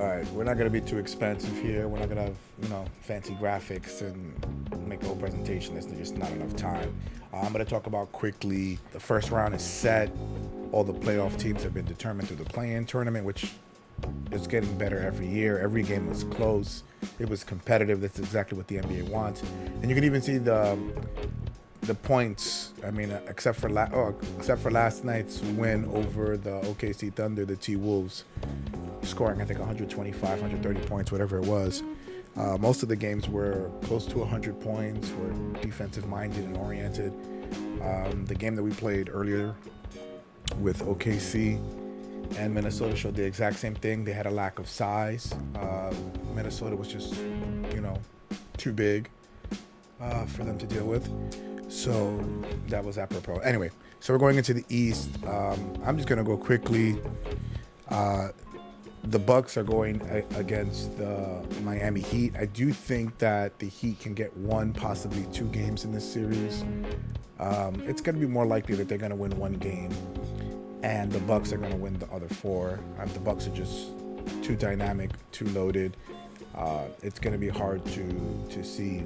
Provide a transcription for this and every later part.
all right, we're not going to be too expensive here. We're not going to have, fancy graphics and make a whole presentation. There's just not enough time. I'm going to talk about quickly. The first round is set. All the playoff teams have been determined through the play-in tournament, which is getting better every year. Every game was close. It was competitive. That's exactly what the NBA wants. And you can even see the points. I mean, except for last night's win over the OKC Thunder, the T-Wolves, scoring I think 125, 130 points, whatever it was. Most of the games were close to 100 points, were defensive-minded and oriented. The game that we played earlier with OKC and Minnesota showed the exact same thing. They had a lack of size. Minnesota was just, too big for them to deal with. So that was apropos. Anyway, so we're going into the East. I'm just going to go quickly. The Bucks are going against the Miami Heat. I do think that the Heat can get one, possibly two games in this series. It's going to be more likely that they're going to win one game, and the Bucks are going to win the other four. The Bucks are just too dynamic, too loaded. It's going to be hard to see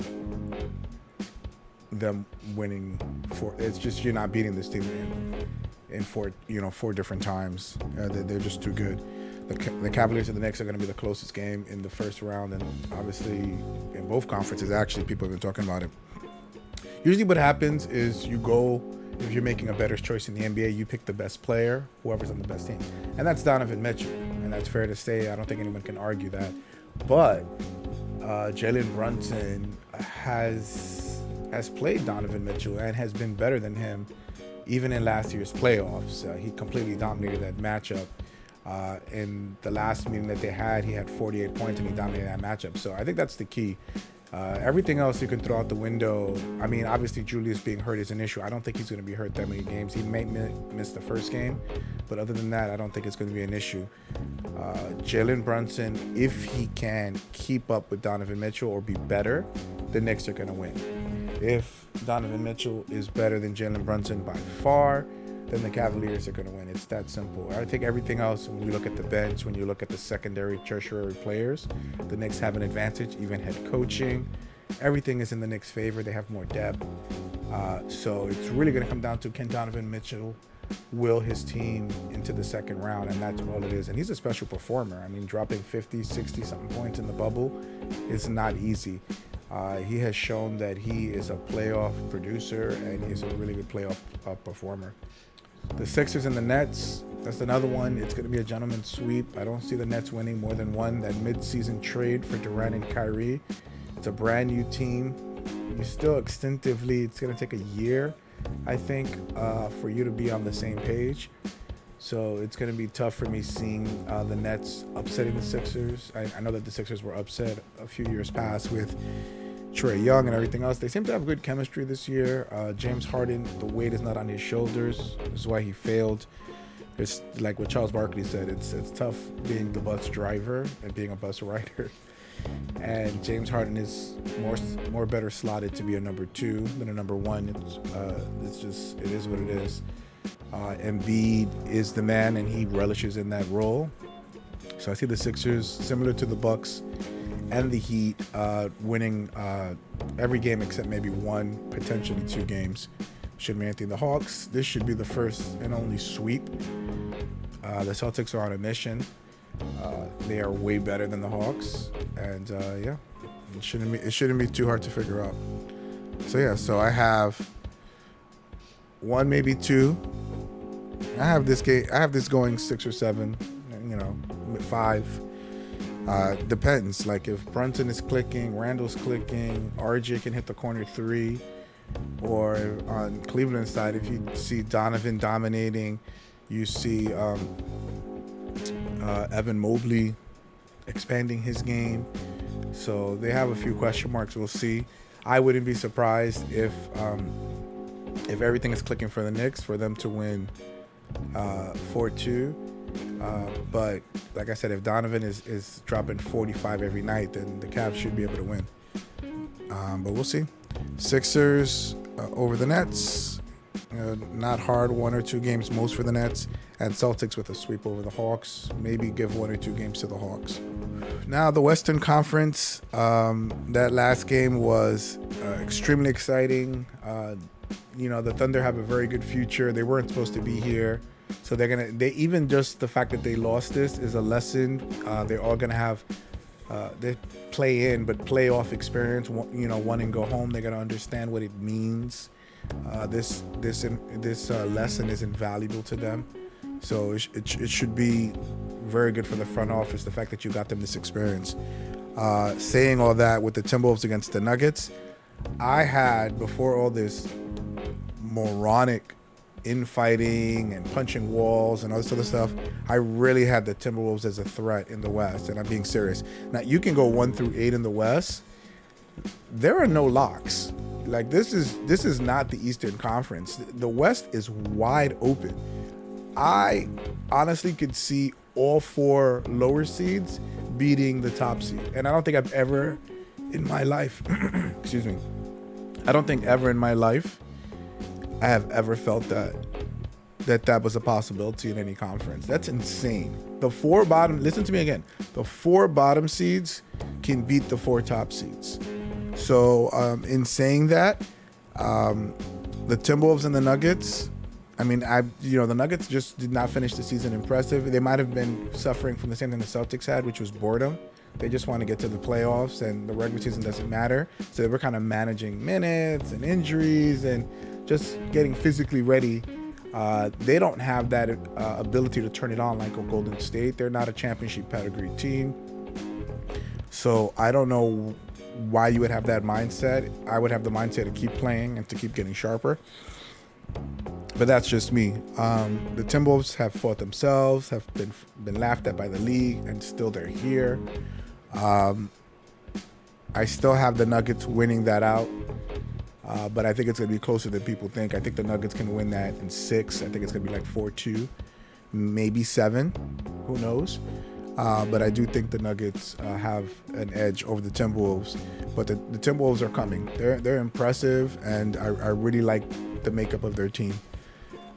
them winning four. It's just you're not beating this team in four different times. They're just too good. The Cavaliers and the Knicks are going to be the closest game in the first round, and obviously in both conferences, actually, people have been talking about it. Usually what happens is if you're making a better choice in the NBA, you pick the best player, whoever's on the best team. And that's Donovan Mitchell, and that's fair to say. I don't think anyone can argue that. But Jalen Brunson has played Donovan Mitchell and has been better than him, even in last year's playoffs. He completely dominated that matchup. In the last meeting that they had, he had 48 points and he dominated that matchup. So I think that's the key. Everything else you can throw out the window. I mean, obviously Julius being hurt is an issue. I don't think he's going to be hurt that many games. He may miss the first game, but other than that, I don't think it's going to be an issue. Jalen Brunson, if he can keep up with Donovan Mitchell or be better, the Knicks are going to win. If Donovan Mitchell is better than Jalen Brunson by far, then the Cavaliers are going to win. It's that simple. I think everything else, when you look at the bench, when you look at the secondary, tertiary players, the Knicks have an advantage, even head coaching. Everything is in the Knicks' favor. They have more depth. So it's really going to come down to, can Donovan Mitchell will his team into the second round, and that's all it is. And he's a special performer. I mean, dropping 50, 60-something points in the bubble is not easy. He has shown that he is a playoff producer, and he's a really good playoff performer. The Sixers and the Nets, that's another one. It's going to be a gentleman's sweep. I don't see the Nets winning more than one. That mid-season trade for Durant and Kyrie, it's a brand new team. You still extensively, it's going to take a year, I think, for you to be on the same page. So it's going to be tough for me seeing the Nets upsetting the Sixers. I know that the Sixers were upset a few years past with Trae Young and everything else. They seem to have good chemistry this year. James Harden, the weight is not on his shoulders. This is why he failed. It's like what Charles Barkley said. It's tough being the bus driver and being a bus rider. And James Harden is more better slotted to be a number two than a number one. It is what it is. Embiid is the man, and he relishes in that role. So I see the Sixers, similar to the Bucks and the Heat, winning every game except maybe one, potentially two games. Should be anything. The Hawks, this should be the first and only sweep. The Celtics are on a mission. They are way better than the Hawks, and it shouldn't be too hard to figure out. So I have one, maybe two. I have this going 6 or 7, with 5. Depends. Like if Brunson is clicking, Randall's clicking, RJ can hit the corner 3, or on Cleveland's side, if you see Donovan dominating, you see Evan Mobley expanding his game. So they have a few question marks. We'll see. I wouldn't be surprised if everything is clicking for the Knicks, for them to win 4-2. But like I said, if Donovan is dropping 45 every night, then the Cavs should be able to win. But we'll see. Sixers over the Nets. Not hard, 1 or 2 games most for the Nets, and Celtics with a sweep over the Hawks. Maybe give 1 or 2 games to the Hawks. Now the Western Conference, that last game was extremely exciting. The Thunder have a very good future. They weren't supposed to be here, so they even just the fact that they lost this is a lesson. They're all gonna have they play in, but playoff experience. One and go home. They're gonna understand what it means. This lesson is invaluable to them, so it should be very good for the front office. The fact that you got them this experience. Saying all that, with the Timberwolves against the Nuggets, I had, before all this moronic infighting and punching walls and all this other stuff, I really had the Timberwolves as a threat in the West, and I'm being serious. Now you can go 1 through 8 in the West. There are no locks. Like this is not the Eastern Conference. The West is wide open. I honestly could see all 4 lower seeds beating the top seed, and I don't think I've ever in my life, excuse me, I don't think ever in my life I have ever felt that was a possibility in any conference. That's insane. Listen to me again. The 4 bottom seeds can beat the 4 top seeds. So in saying that, the Timberwolves and the Nuggets, the Nuggets just did not finish the season impressive. They might have been suffering from the same thing the Celtics had, which was boredom. They just want to get to the playoffs, and the regular season doesn't matter. So they were kind of managing minutes and injuries and just getting physically ready. They don't have that ability to turn it on like a Golden State. They're not a championship pedigree team. So I don't know why you would have that mindset. I would have the mindset to keep playing and to keep getting sharper. But that's just me. The Timberwolves have fought themselves, have been laughed at by the league, and still they're here. I still have the Nuggets winning that out. But I think it's going to be closer than people think. I think the Nuggets can win that in 6. I think it's going to be like 4-2, maybe 7. Who knows? But I do think the Nuggets have an edge over the Timberwolves. But the Timberwolves are coming. They're impressive, and I really like the makeup of their team.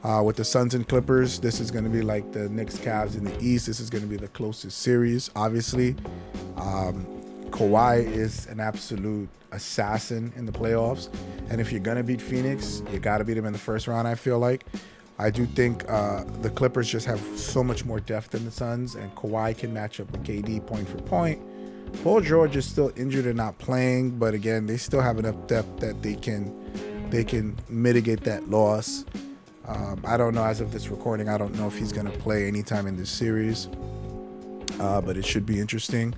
With the Suns and Clippers, this is going to be like the Knicks Cavs in the East. This is going to be the closest series, obviously. Kawhi is an absolute assassin in the playoffs, and if you're gonna beat Phoenix, you gotta beat them in the first round. I feel like I do think the Clippers just have so much more depth than the Suns, and Kawhi can match up with KD point for point. Paul George is still injured and not playing, but again, they still have enough depth that they can mitigate that loss. I don't know, as of this recording, I don't know if he's gonna play anytime in this series, but it should be interesting.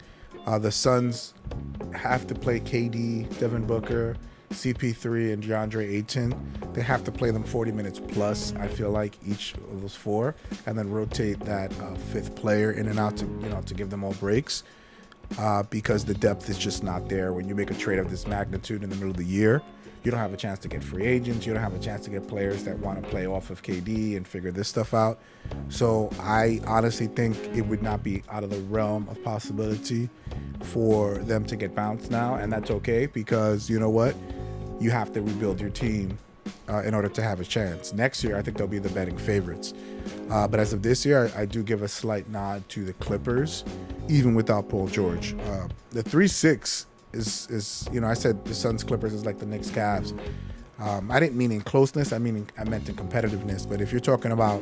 The Suns have to play KD, Devin Booker, CP3, and DeAndre Ayton. They have to play them 40 minutes plus, I feel like, each of those 4, and then rotate that 5th player in and out to give them all breaks, because the depth is just not there. When you make a trade of this magnitude in the middle of the year, you don't have a chance to get free agents. You don't have a chance to get players that want to play off of KD and figure this stuff out. So I honestly think it would not be out of the realm of possibility for them to get bounced now, and that's okay, because you know what? You have to rebuild your team in order to have a chance. Next year, I think they'll be the betting favorites. But as of this year, I do give a slight nod to the Clippers, even without Paul George. The 3-6 is I said the Suns Clippers is like the Knicks Cavs. I didn't mean in closeness. I meant in competitiveness. But if you're talking about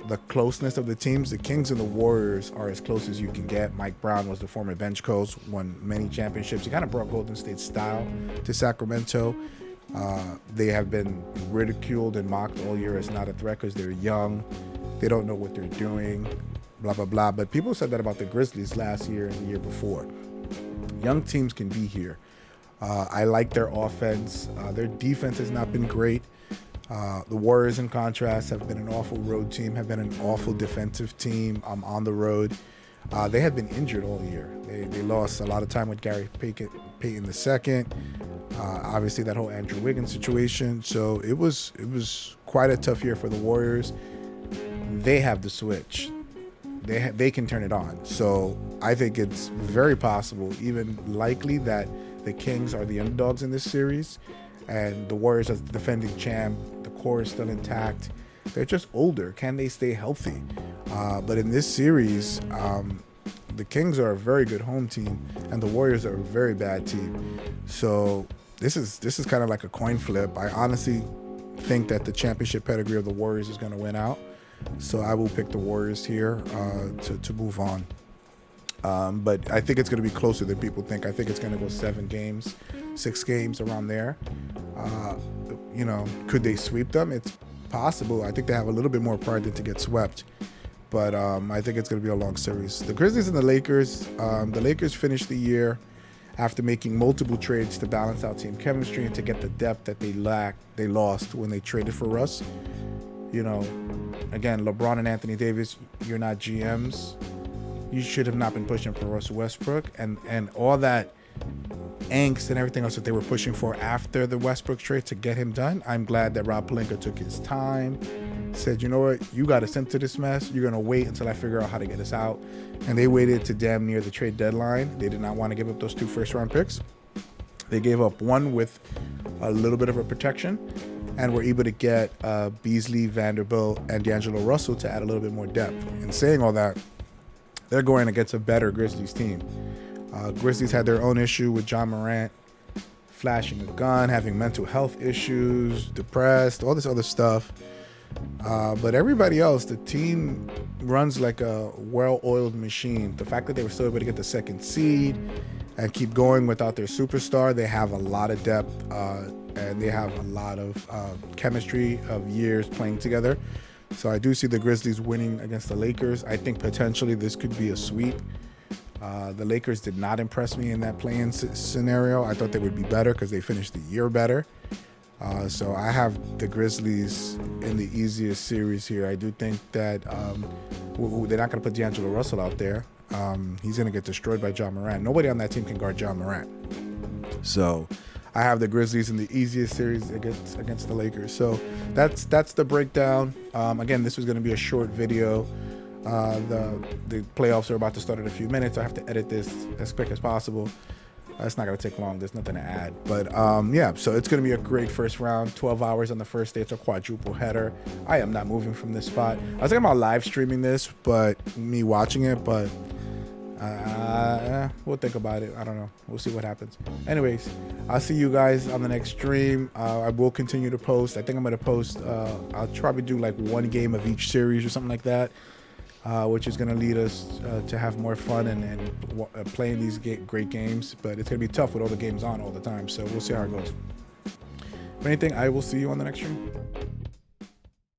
the closeness of the teams, the Kings and the Warriors are as close as you can get. Mike Brown was the former bench coach, won many championships. He kind of brought Golden State style to Sacramento. They have been ridiculed and mocked all year as not a threat because they're young. They don't know what they're doing, blah, blah, blah. But people said that about the Grizzlies last year and the year before. Young teams can be here. I like their offense. Their defense has not been great. The Warriors, in contrast, have been an awful road team, have been an awful defensive team on the road. They have been injured all year. They lost a lot of time with Gary Payton II. Obviously, that whole Andrew Wiggins situation. So it was quite a tough year for the Warriors. They have the switch. They can turn it on. So I think it's very possible, even likely, that the Kings are the underdogs in this series, and the Warriors as the defending champ, the core is still intact. They're just older. Can they stay healthy? But in this series, the Kings are a very good home team, and the Warriors are a very bad team. So this is kind of like a coin flip. I honestly think that the championship pedigree of the Warriors is going to win out. So I will pick the Warriors here to move on. But I think it's going to be closer than people think. I think it's going to go 7 games, 6 games around there. Could they sweep them? It's possible. I think they have a little bit more pride than to get swept. But I think it's going to be a long series. The Grizzlies and the Lakers finished the year after making multiple trades to balance out team chemistry and to get the depth that they lost when they traded for Russ. Again, LeBron and Anthony Davis, you're not GMs. You should have not been pushing for Russell Westbrook, and all that angst and everything else that they were pushing for after the Westbrook trade to get him done. I'm glad that Rob Pelinka took his time, said, you know what, you got us into this mess. You're going to wait until I figure out how to get us out. And they waited to damn near the trade deadline. They did not want to give up those 2 first-round picks. They gave up one with a little bit of a protection and were able to get Beasley, Vanderbilt, and D'Angelo Russell to add a little bit more depth. In saying all that, they're going against a better Grizzlies team. Grizzlies had their own issue with John Morant flashing a gun, having mental health issues, depressed, all this other stuff. But everybody else, the team runs like a well-oiled machine. The fact that they were still able to get the 2nd seed and keep going without their superstar, they have a lot of depth and they have a lot of chemistry of years playing together. So I do see the Grizzlies winning against the Lakers. I think potentially this could be a sweep. The Lakers did not impress me in that play-in scenario. I thought they would be better because they finished the year better. So I have the Grizzlies in the easiest series here. I do think that they're not going to put D'Angelo Russell out there. He's going to get destroyed by John Morant. Nobody on that team can guard John Morant. So I have the Grizzlies in the easiest series against the Lakers. So that's the breakdown. Again, this was going to be a short video. The playoffs are about to start in a few minutes. I have to edit this as quick as possible. It's not going to take long. There's nothing to add. But so it's going to be a great first round. 12 hours on the first day. It's a quadruple header. I am not moving from this spot. I was thinking about live streaming this, but me watching it, but we'll think about it. I don't know. We'll see what happens. Anyways, I'll see you guys on the next stream. I will continue to post. I think I'm going to post. I'll probably do like 1 game of each series or something like that. Which is going to lead us to have more fun and playing these great games. But it's going to be tough with all the games on all the time. So we'll see how it goes. If anything, I will see you on the next stream.